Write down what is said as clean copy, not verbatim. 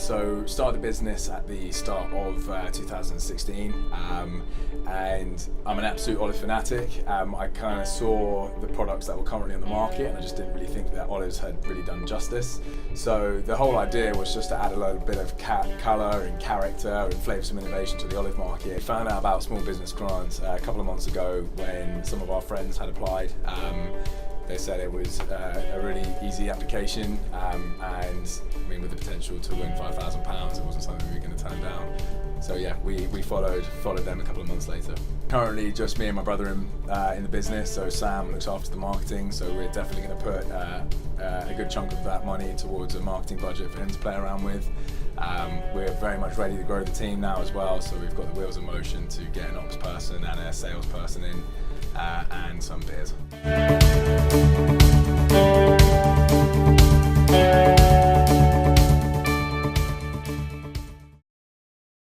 So started the business at the start of 2016, and I'm an absolute olive fanatic. I kind of saw the products that were currently on the market, and I just didn't really think that olives had really done justice. So the whole idea was just to add a little bit of colour and character and flavour some innovation to the olive market. I found out about small business grants a couple of months ago when some of our friends had applied. They said it was a really easy application, and I mean, with the potential to win £5,000, it wasn't something we were going to turn down. So yeah, we followed them a couple of months later. Currently, just me and my brother in the business. So Sam looks after the marketing. So we're definitely going to put a good chunk of that money towards a marketing budget for him to play around with. We're very much ready to grow the team now as well. So we've got the wheels in motion to get an ops person and a sales person in, and some beers.